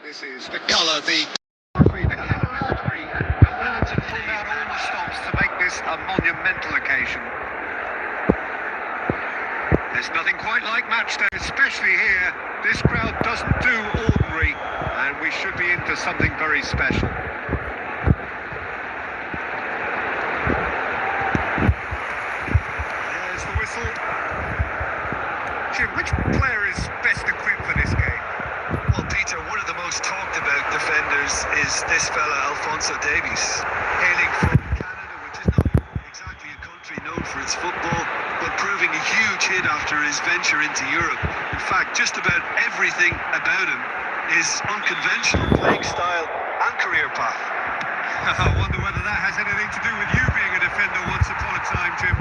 This is the colour, the chemistry, and to pull out all the stops to make this a monumental occasion. There's nothing quite like match day, especially here. This crowd doesn't do ordinary, and we should be into something very special. There's the whistle. Jim, which player is best equipped for this game? Well, Peter, one of the most talked about defenders is this fella, Alphonso Davies, hailing from Canada, which is not exactly a country known for its football, but proving a huge hit after his venture into Europe. In fact, just about everything about him is unconventional playing style and career path. I wonder whether that has anything to do with you being a defender once upon a time, Jim.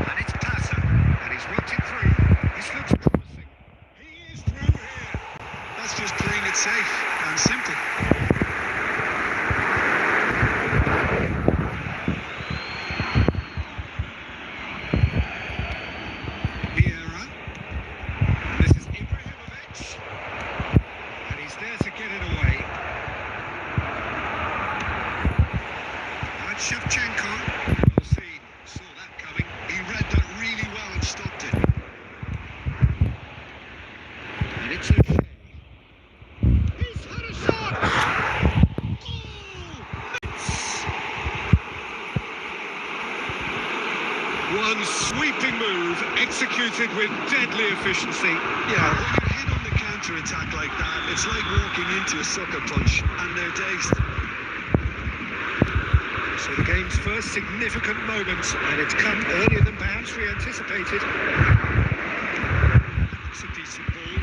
And it's Passer, and he's worked it through. This looks promising. He is through here. That's just playing it safe and simple. Vieira. And this is Ibrahimovic. And he's there to get it away. And Shevchenko. Well seen. Saw that coming. He read that really well and stopped it. And it's okay. He's had a shot! One sweeping move, executed with deadly efficiency. Yeah, when you hit on the counter-attack like that, it's like walking into a sucker punch, and they're dazed. So the game's first significant moment, and it's come earlier than perhaps we anticipated. It's a decent ball.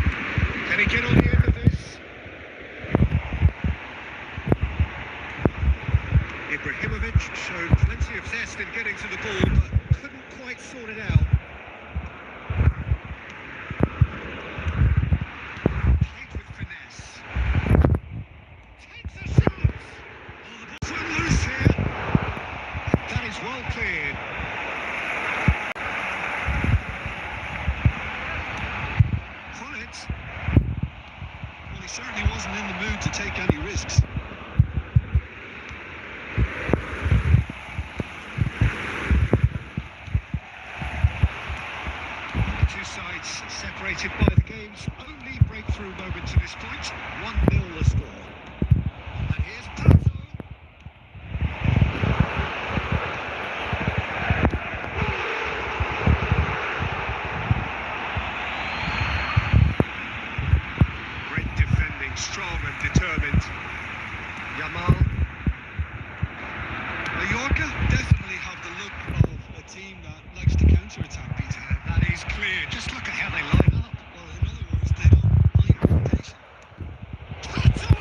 Can he get on the end of this? Ibrahimovic showed plenty of zest in getting to the ball, but couldn't quite sort it out. Played with finesse. Takes a shot! Oh, the ball's run loose here. That is well cleared. Quiet. Well, he certainly wasn't in the mood to take any risks. The two sides separated by the game's only breakthrough moment to this point. 1-0 the score. And here's Pato. Great defending, strong and determined. Yamal. Mallorca definitely have the look of a team that likes to counter-attack, Peter. That is clear. Just look at how they line up. Well, in other words, they don't mind rotation. Pato!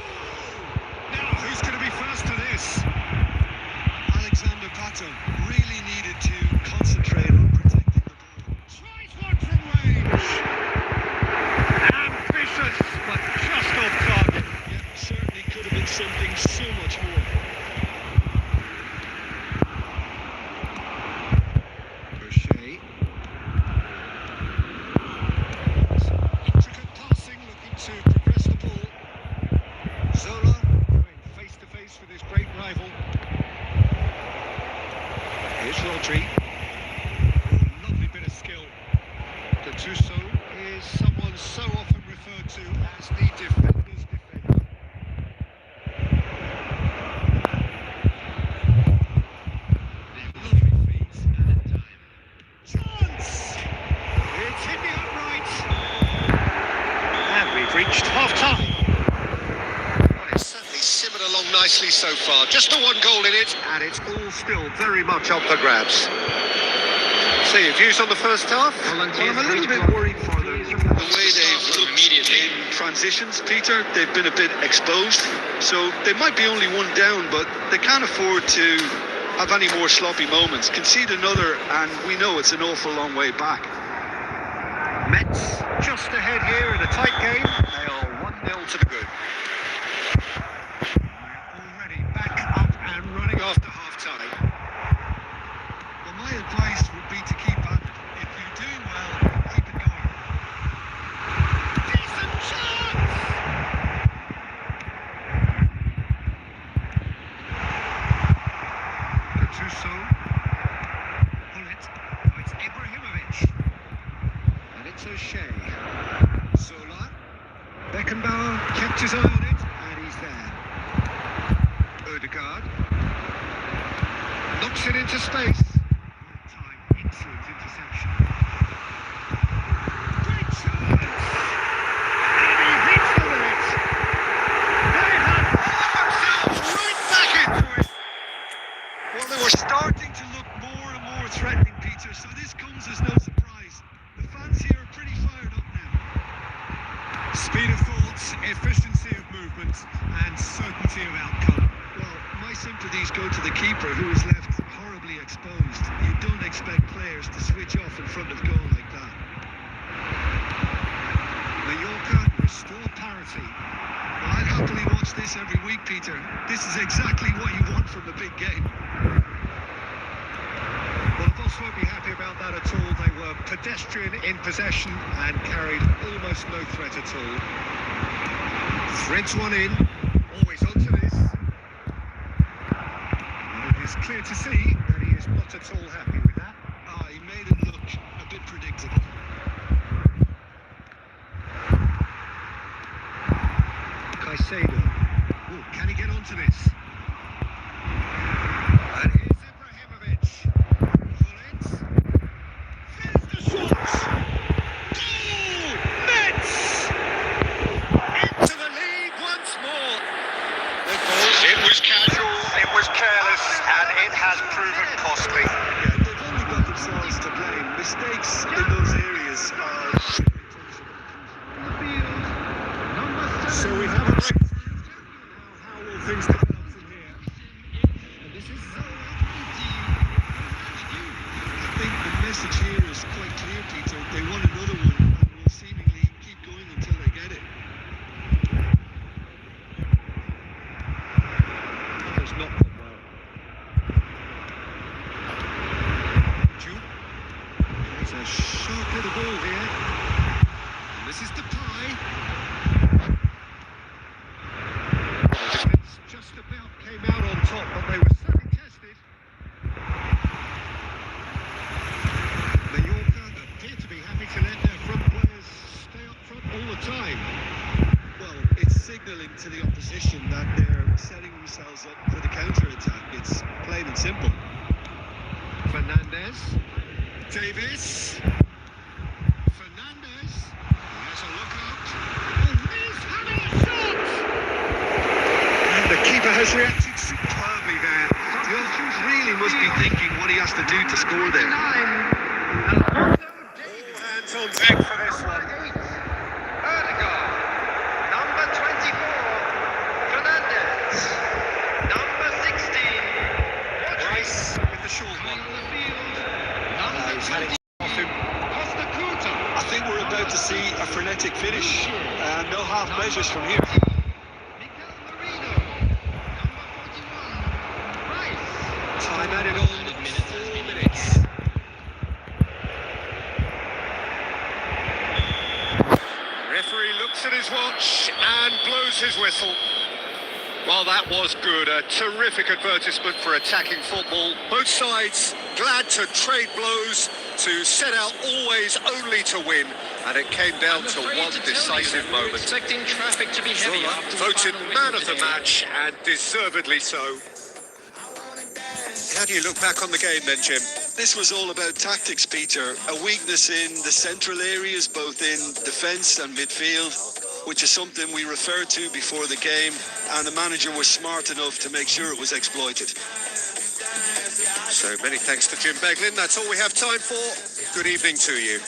Now, who's going to be first to this? Alexander Pato really needed to concentrate on protecting the ball. Tries one from range. Ambitious, but just off target. Yeah, certainly could have been something so much more. Crochet. Some intricate passing, looking to progress the ball. Zola going face to face with his great rival. Rodri. Lovely bit of skill. Gattuso is someone so often referred to as the defender's defender. Lovely feet and time. Chance! It's hit the upright. And we've reached half-time. Well, it's certainly simmered along nicely so far. Just the one goal in it, and it's all still very much up for grabs. So your views on the first half? Well, I'm a little bit worried for them. The way they've looked in transitions, Peter, they've been a bit exposed. So they might be only one down, but they can't afford to have any more sloppy moments. Concede another, and we know it's an awful long way back. Mets just ahead here in a tight game. They are 1-0 to the good. Already back up and running after half-time. Well, my advice would be to keep at it. If you're doing well, keep it going. Decent chance! Gattuso. Bullet. Oh, it's Ibrahimovic. And it's O'Shea. Zola. Beckenbauer kept his eye on it, and he's there. Odegaard. Knocks it into space. Time, excellent interception. Great chance! And he hits the limit. They have themselves right back into it. Well, they were starting to look more and more threatening, Peter, so this comes as no surprise. The fans here are pretty fired up now. Speed of thought, efficiency of movement, and certainty of outcome. Well, my sympathies go to the keeper, who is left horribly exposed. You don't expect players to switch off in front of goal like that. Mallorca restore parity. Well, I'd happily watch this every week, Peter. This is exactly what you want from a big game. Well, the boss won't be happy about that at all. They were pedestrian in possession and carried almost no threat at all. Threads one in. Always onto this. And it is clear to see that he is not at all happy with that. He made it look a bit predictable. Caicedo. Ooh, can he get onto this? And here's Ibrahimovic. Bullet. There's the shot. Goal! Mets! Into the lead once more. It was casual, it was careless, and it has proven costly. Yeah, they've only got themselves to blame. Mistakes in those areas are... So we have a breakthrough. Now, how will things develop from here? And this is I think the message here is quite clear, Peter. They want another one and will seemingly keep going until they get it. There's not gone well. There's a sharp little ball here. And this is the pie. Just about came out on top, but they were certainly tested. Mallorca appear to be happy to let their front players stay up front all the time. Well, it's signalling to the opposition that they're setting themselves up for the counter-attack. It's plain and simple. Fernandez. Davis. Fernandez. There's a look out. And he's having a shot! And the keeper has reacted superbly there. The offense really must be thinking what he has to do to score there. All hands on deck for this one. Odegaard, number 24, Fernandez, number 16, Rice with the short one. He's had it off him. I think we're about to see a frenetic finish. No half measures from here. Time added on 4 minutes. Referee looks at his watch and blows his whistle. Well, that was good. A terrific advertisement for attacking football. Both sides glad to trade blows, to set out always only to win. And it came down to one decisive moment. Expecting traffic to be heavy after the Voted final man win of the today. match, and deservedly so. How do you look back on the game then, Jim? This was all about tactics, Peter. A weakness in the central areas, both in defence and midfield, which is something we referred to before the game, and the manager was smart enough to make sure it was exploited. So many thanks to Jim Beglin. That's all we have time for. Good evening to you.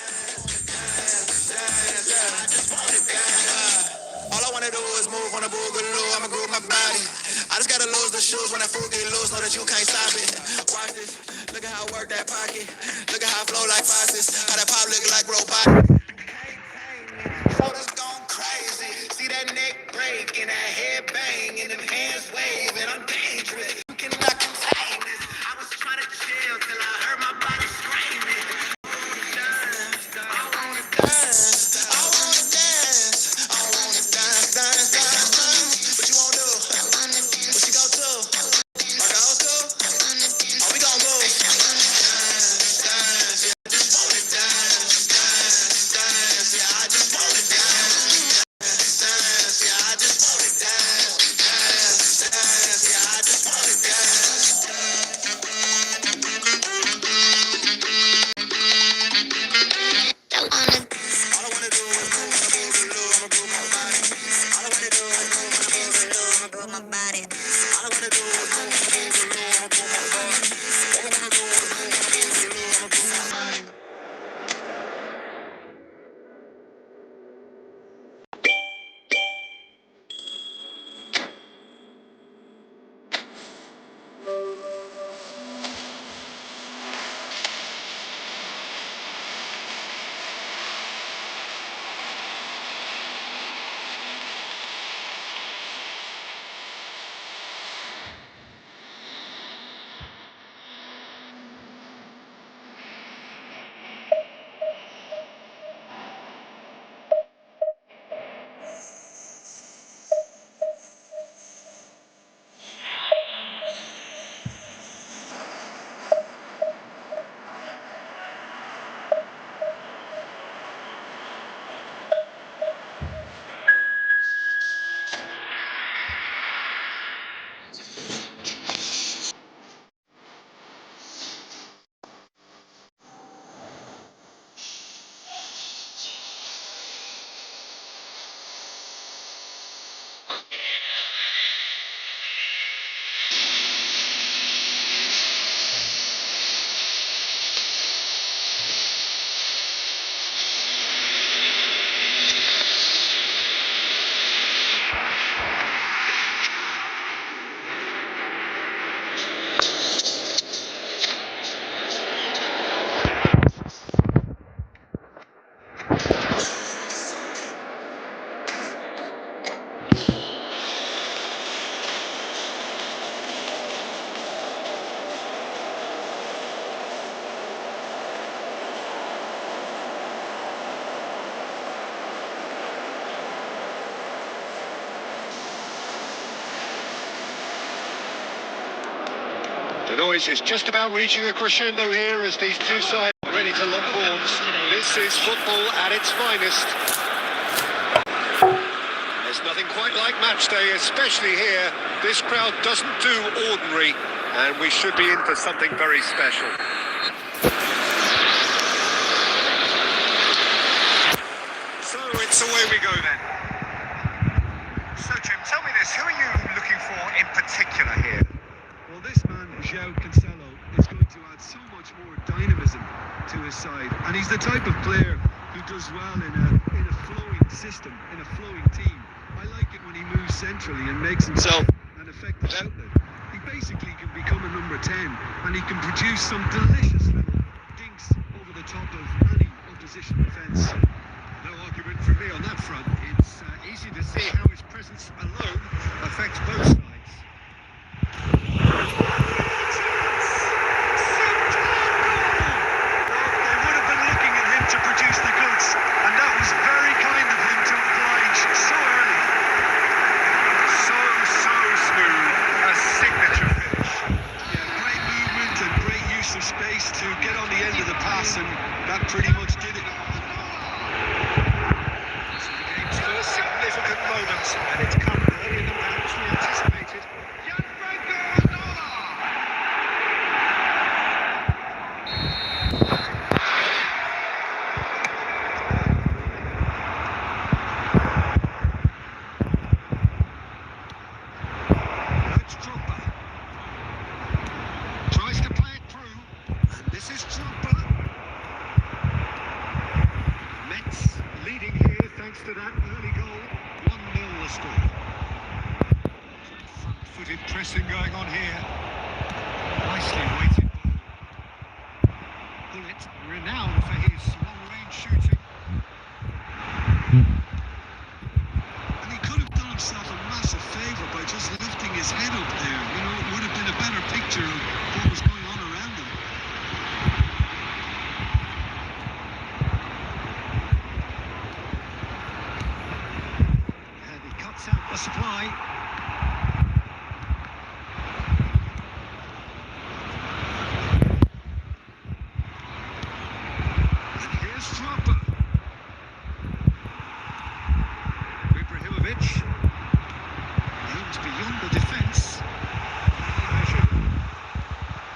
All I wanna do is move on a boogaloo, I'ma groove my body. I just gotta lose the shoes when that food get loose, know that you can't stop it. Watch this, look at how I work that pocket. Look at how I flow like faucets, how that pop look like robot. Shoulders gone crazy, see that neck break and that head bang and them hands waving, I'm dangerous. You cannot contain this. I was trying to chill till I heard my body screaming. I wanna dance, I wanna dance, I wanna dance, dance, dance, dance. What you wanna do? What you go to? I go to? Oh, we gon' move. Dance, dance, yeah, I just wanna dance, dance, dance, yeah, I just wanna dance, dance, yeah, I just wanna dance, dance, dance, yeah, I just wanna dance. All I wanna do is move on a boogaloo, I'ma groove my body. All I wanna do is move on a boogaloo, I'ma groove my body. All I wanna do is move on a boogaloo, I'ma groove my body. All I wanna do is move on a boogaloo, I'ma groove my body. The noise is just about reaching a crescendo here as these two sides are ready to lock horns. This is football at its finest. There's nothing quite like match day, especially here. This crowd doesn't do ordinary, and we should be in for something very special. So it's away we go then. So Jim, tell me this, who are you looking for in particular here? Well, this man, João Cancelo, is going to add so much more dynamism to his side, and he's the type of player who does well in a flowing system, in a flowing team. I like it when he moves centrally and makes himself an effective outlet. He basically can become a number 10, and he can produce some delicious little dinks over the top of any opposition defence. No argument from me on that front. It's easy to see how his presence alone affects both sides. They would have been looking at him to produce the goods, and that was very kind of him to oblige so early. So It's Drogba. Tries to play it through. And this is Drogba. Mets leading here thanks to that early goal. 1-0 the score. Front-footed pressing going on here. Nicely weighted ball. Bullet, renowned for his long-range shooting. And he could have done himself a massive favour by just lifting his head up there. You know, it would have been a better picture of what was going on around him. And he cuts out the supply. Drogba. Ibrahimovic aims beyond the defence.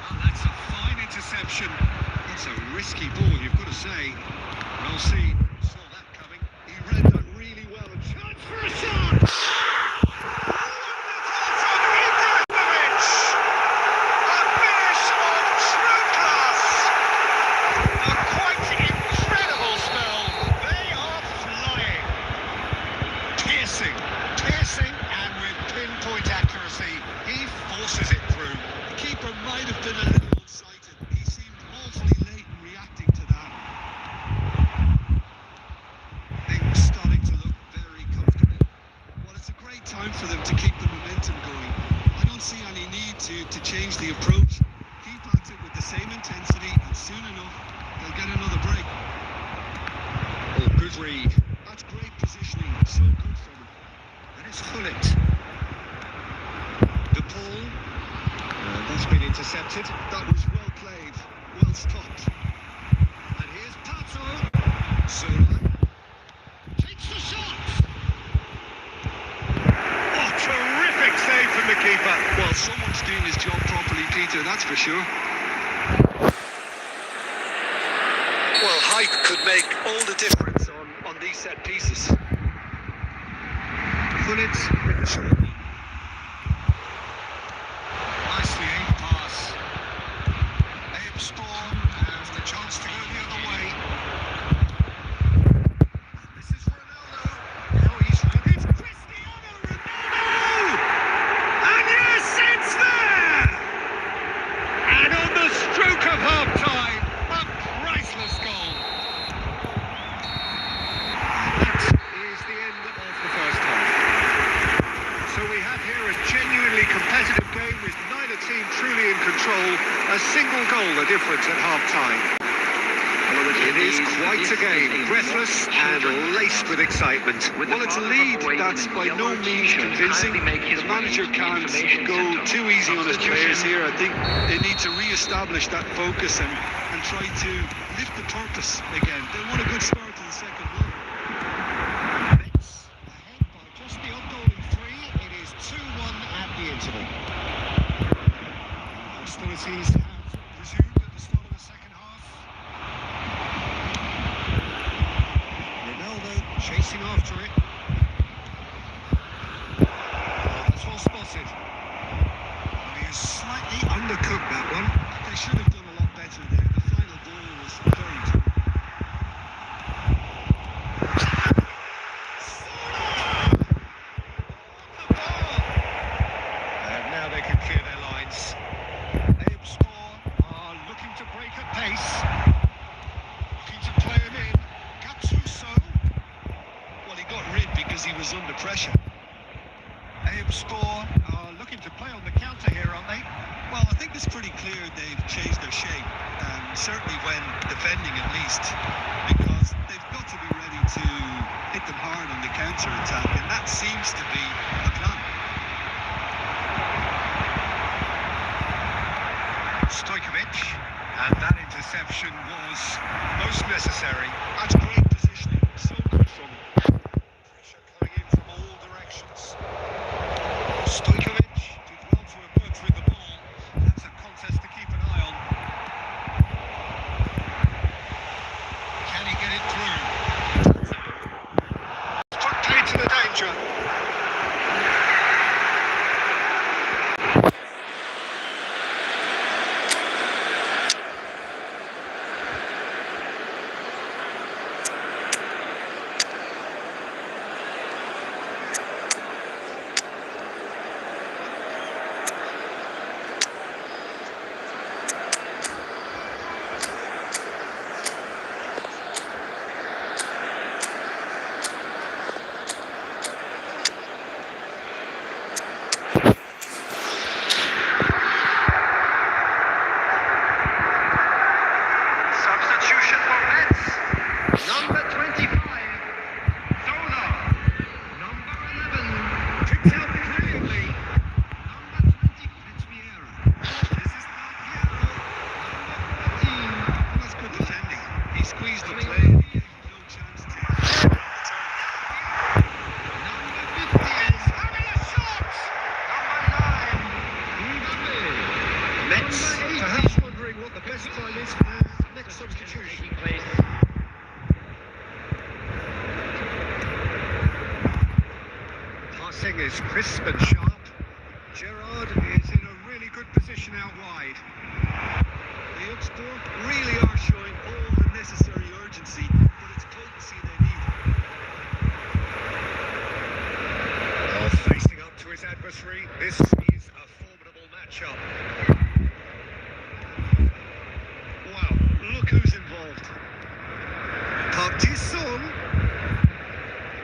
Oh, that's a fine interception. It's a risky ball, you've got to say. Well seen. Saw that coming. He read that really well. A chance for a shot. Piercing and with pinpoint accuracy, he forces it through. The keeper might have been a little unsighted. He seemed awfully late in reacting to that. Things starting to look very comfortable. Well, it's a great time for them to keep the momentum going. I don't see any need to change the approach. Keep at it with the same intensity, and soon enough, they'll get another break. Oh, good read. That's great positioning. So good from him. And it's Hullet. The ball. That's been intercepted. That was well played. Well stopped. And here's Pato. ZONA takes the shot. Oh, terrific save from the keeper. Well, someone's doing his job properly, Peter, that's for sure. Well, height could make all the difference on these set pieces. Hullet with the shot. Nicely aimed pass. Abe Spawn has the chance to go the other way. And this is Ronaldo. Now he's ready. It's Cristiano Ronaldo! And yes, it's there! And on the stroke of half-time, a priceless goal. And that is the end of the first half. So we have here a genuinely competitive game with neither team truly in control. A single goal the difference at half-time. It is quite a game, breathless and laced with excitement. Well, it's a lead that's by no means convincing. The manager can't go too easy on his players here. I think they need to re-establish that focus and try to lift the purpose again. They want a good start to the second half. Mets ahead by just the odd goal in 3. It is 2-1 at the interval. Hostilities have resumed at the start of the second half. Ronaldo chasing after it. Oh, that's well spotted. Well, he is slightly undercooked, that one. They should have done a lot better there. The final ball was very tough. And now they can clear their lines. Abe Spawn are looking to break at pace. Looking to play him in. Gattuso. Well, he got rid because he was under pressure. Abe Spawn are looking to play on the counter here, aren't they? Well, I think it's pretty clear they've changed their shape, certainly when defending at least, because they've got to be ready to hit them hard on the counter-attack, and that seems to be the plan. Stojkovic, and that interception was most necessary. That's great positioning, so good from him. Pressure coming in from all directions. Stojkovic did well to emerge with the ball. That's a contest to keep an eye on. Can he get it through? Quickly to the danger. Metz, perhaps wondering what the best time is for their next substitution. Passing is crisp and sharp. Gerrard is in a really good position out wide. The Augsburg really are showing all the necessary urgency, but it's potency they need. Facing up to his adversary, this is a formidable matchup. Wow, look who's involved. Park Ji-sung.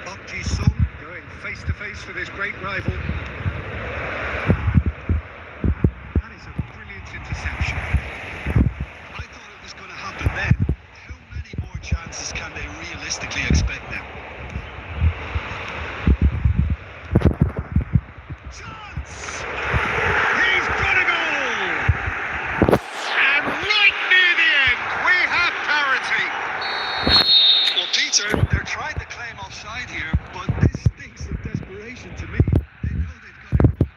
Park Ji-sung going face to face with his great rival. That is a brilliant interception. I thought it was going to happen then. How many more chances can they realistically expect now? Chance! He's got a goal! And right near the end, we have parity. Well, Peter, they're trying to claim offside here, but this stinks of desperation to me. They know they've got it.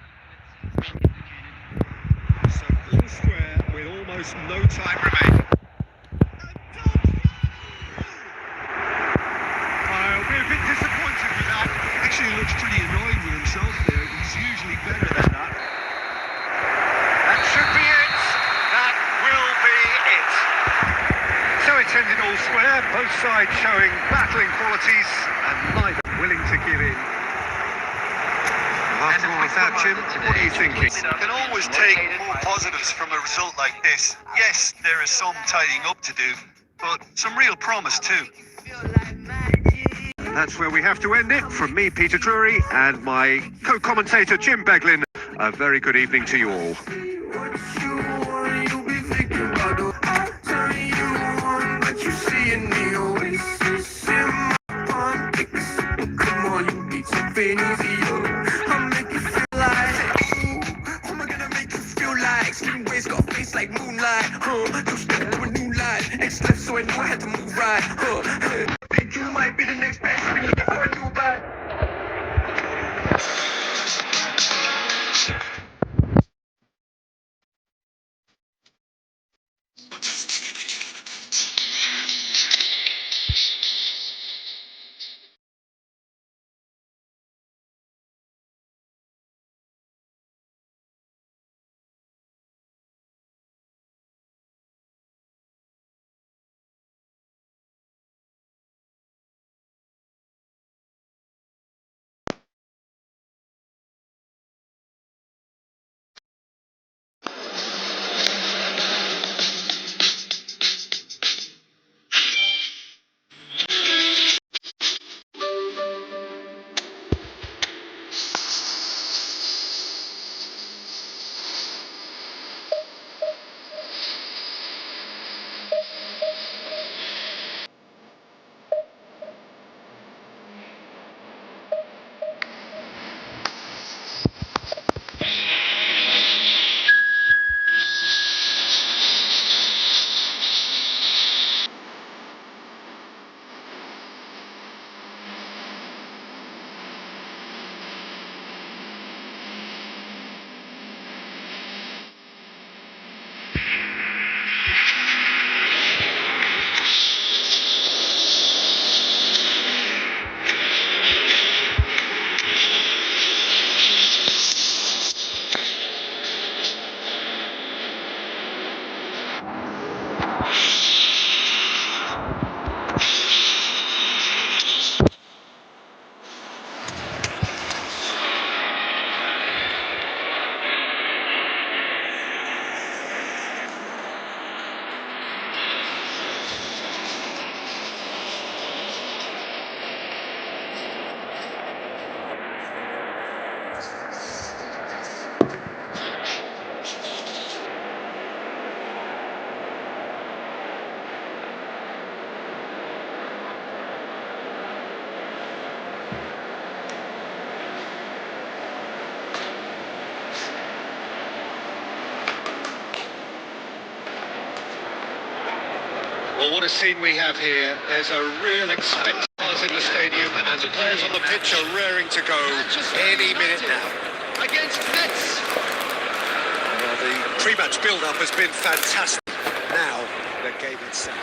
So all square with almost no time remaining. I'll be a bit disappointed with that. Actually, he looks pretty annoyed with himself there. He's usually better than that. That should be it. That will be it. So it's ended all square, both sides showing battling qualities and neither willing to give in. After all of that, Jim, what are you thinking? You can always take more positives from a result like this. Yes, there is some tidying up to do, but some real promise too. That's where we have to end it. From me, Peter Drury, and my co-commentator, Jim Beglin. A very good evening to you all. Like moonlight, two step to a new line. X left, so I knew I had to move right. Think you might be the next best thing looking for a new vibe. Well, what a scene we have here. There's a real excitement in the stadium, and the players on the pitch are raring to go any minute now. Against Metz. Well, the pre-match build-up has been fantastic. Now, the game itself.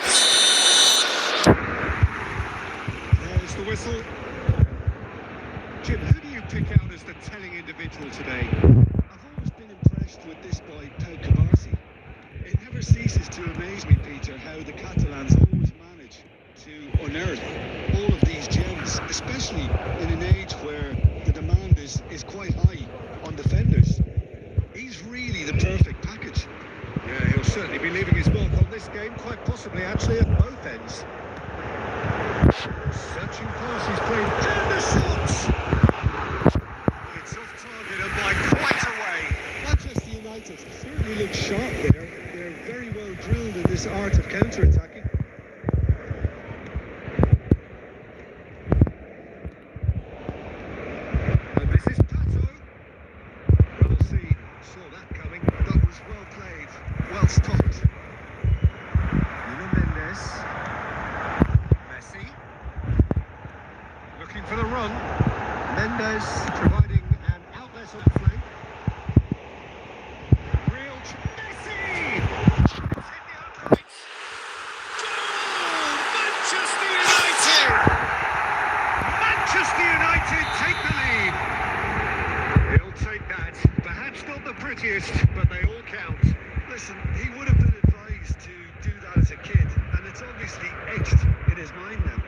There's the whistle. Jim, who do you pick out as the telling individual today? I've always been impressed with this boy, Pau Cubarsí. It never ceases to amaze me, Peter, how the Catalans always manage to unearth all of these gems, especially in an age where the demand is quite high on defenders. He's really the perfect package. Yeah, he'll certainly be leaving his mark on this game, quite possibly actually at both ends. Searching pass, he's played down the shots. It's off target and by quite a way. Manchester United certainly look sharp there. They're very well drilled in this art of counter-attacking. And this is Pato. Well seen, saw that coming. That was well played, well stopped. Nuno Mendes. Messi. Looking for the run. Mendes providing an outlet on the flank. Real Messi! It's hit the outright. Goal! Manchester United! Manchester United take the lead. He'll take that. Perhaps not the prettiest, but they all count. Listen, he would have been advised to do that as a kid, and it's obviously etched in his mind now.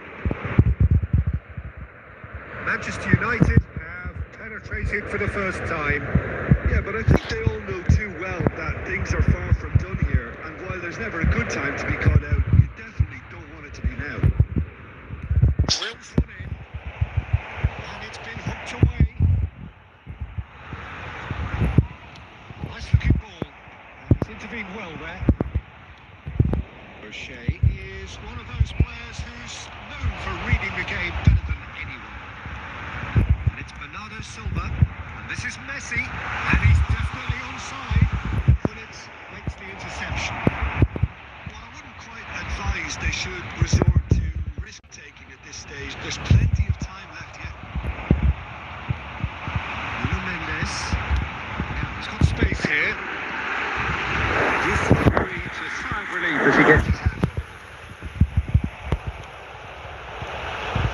Manchester United have penetrated for the first time. Yeah, but I think they all know too well that things are far from done here, and while there's never a good time to be caught out, you definitely don't want it to be now. Drills one in, and it's been hooked away. Nice looking ball. He's intervened well there. O'Shea is one of those players who's known for reading the game better than anyone. And it's Bernardo Silva, and this is Messi, and he's definitely onside. Gullit makes the interception. Well, I wouldn't quite advise they should resort to risk-taking at this stage. There's plenty of time left yet. Nuno Mendes. Now he's got space here. He's free to try and relieve as he gets his hand on it.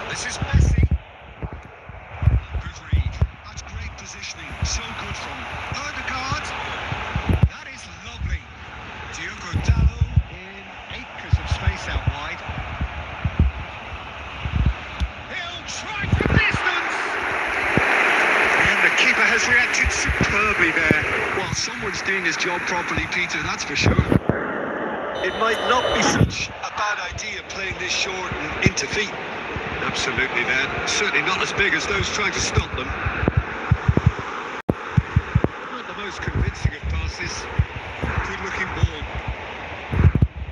This is Messi. Good read. That's great positioning. So good from him. Odegaard. That is lovely. Diogo Dallo in acres of space out wide. He'll try from distance. And the keeper has reacted superbly there. Well, someone's doing his job properly, Peter, that's for sure. It might not be such a bad idea playing this short and into feet. Absolutely, Dan. Certainly not as big as those trying to stop them. Not the most convincing of passes. Good looking ball.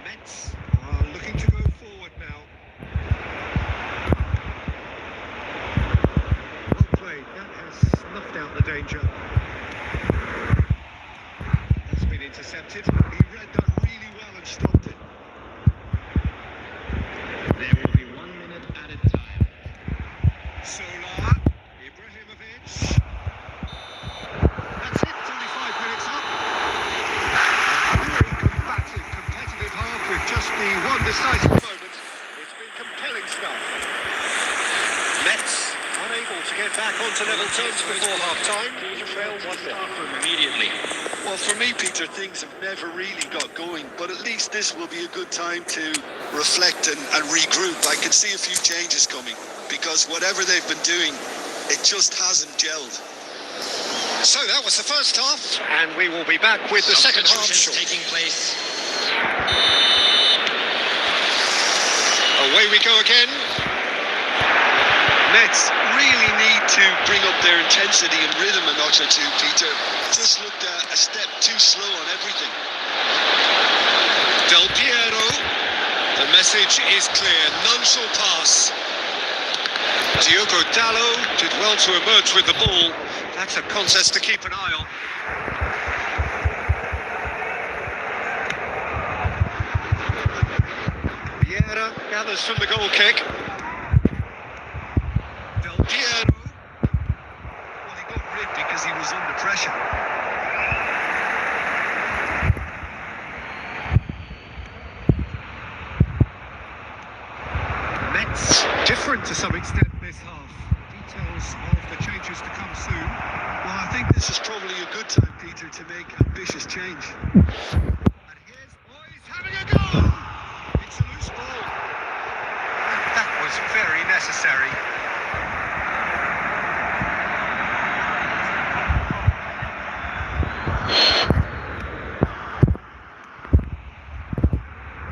Mets are looking to go forward now. Well played. That has snuffed out the danger. That's been intercepted. He read that really well and stopped it. There will be 1 minute added time. Solar, Ibrahimovic. That's it, 45 minutes up. A very combative, competitive half with just the one decisive moment. It's been compelling stuff. Mets unable to get back onto level terms before half-time. Trail 1-0. Immediately. Well, for me, Peter, things have never really got going, but at least this will be a good time to reflect and regroup. I can see a few changes coming, because whatever they've been doing, it just hasn't gelled. So that was the first half, and we will be back with the second half shortly. taking place. Away we go again. Mets really need to bring up their intensity and rhythm a notch or two, Peter. Just looked a step too slow on everything. Del Piero. The message is clear. None shall pass. Diogo Dallo did well to emerge with the ball. That's a contest to keep an eye on. Vieira gathers from the goal kick. Del Piero. Well, he got rid because he was under pressure. different to some extent this half. Details of the changes to come soon. Well, I think this is probably a good time, Peter, to make ambitious change. And here's Boys having a go! It's a loose ball. That was very necessary.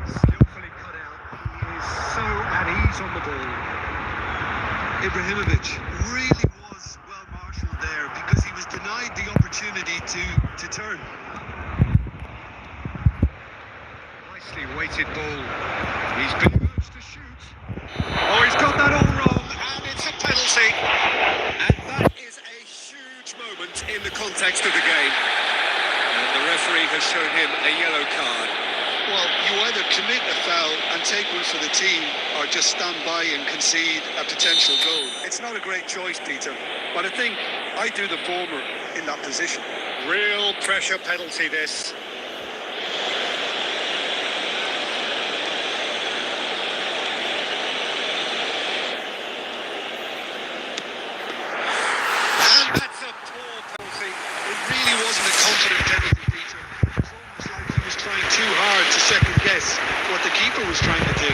Skillfully cut out. He is so at ease on the ball. Ibrahimovic really was well marshalled there because he was denied the opportunity to turn. Nicely weighted ball. He's been urged to shoot. Oh, he's got that all wrong, and it's a penalty. And that is a huge moment in the context of the game. And the referee has shown him a yellow card. Well, you either commit a foul and take one for the team or just stand by and concede a potential goal. It's not a great choice, Peter, but I think I do the former in that position. Real pressure penalty, this. And that's a poor penalty. It really wasn't a confident penalty, Peter. It was almost like he was trying too hard to second guess what the keeper was trying to do.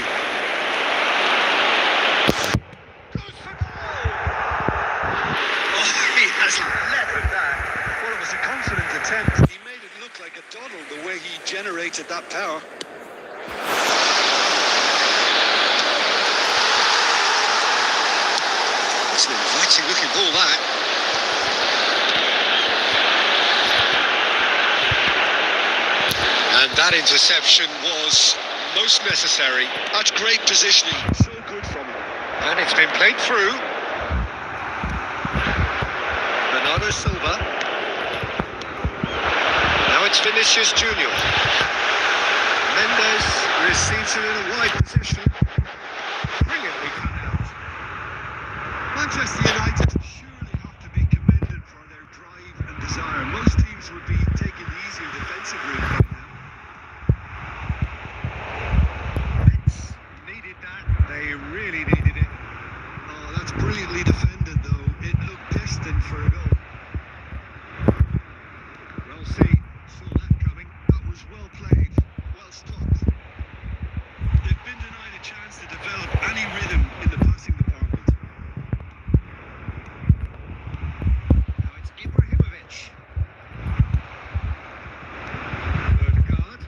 Goes for goal! Oh, he has leathered that. Well, it was a confident attempt. He made it look like a doddle the way he generated that power. It's an inviting looking ball, that. And that interception was most necessary. That's great positioning. So good from him. And it's been played through. Bernardo Silva. Now it's Vinicius Junior. Mendes receives it in a wide position. Brilliantly cut out. Manchester United surely have to be commended for their drive and desire. Most teams would be taking the easier defensive route right now. It's needed that. They really needed it. Oh, that's brilliantly defended, though. It looked destined for a goal. Well, saw that coming. That was well played, well stopped. They've been denied a chance to develop any rhythm in the passing department. Now it's Ibrahimovic. Odegaard.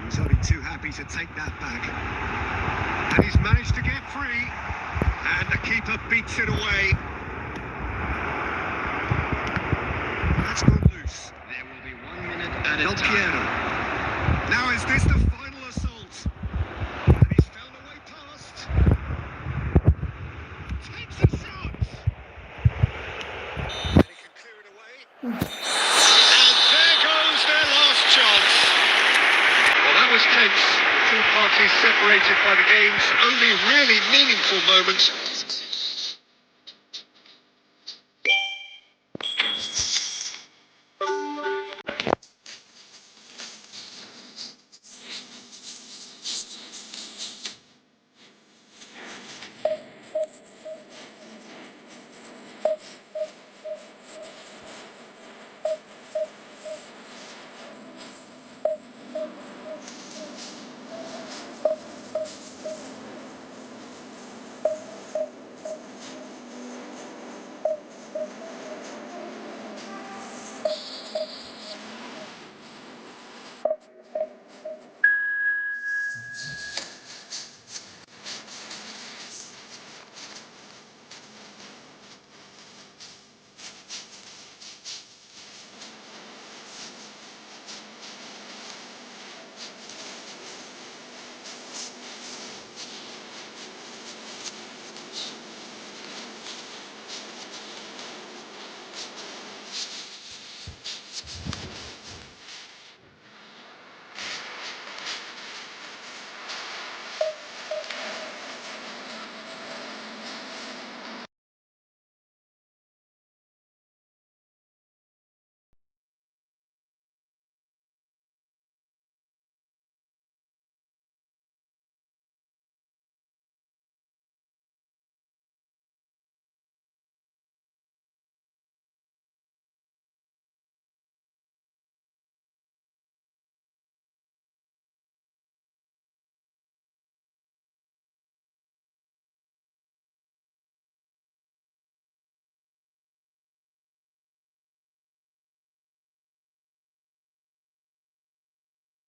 He's only too happy to take that back. And he's managed to get free. And the keeper beats it away. That's gone loose. There will be 1 minute and Del Piero. Now is this the final assault? And he's found a way past. Takes a shot. And he can clear it away. And there goes their last chance. Well, that was tense. The two parties separated by the game's only really meaningful moment.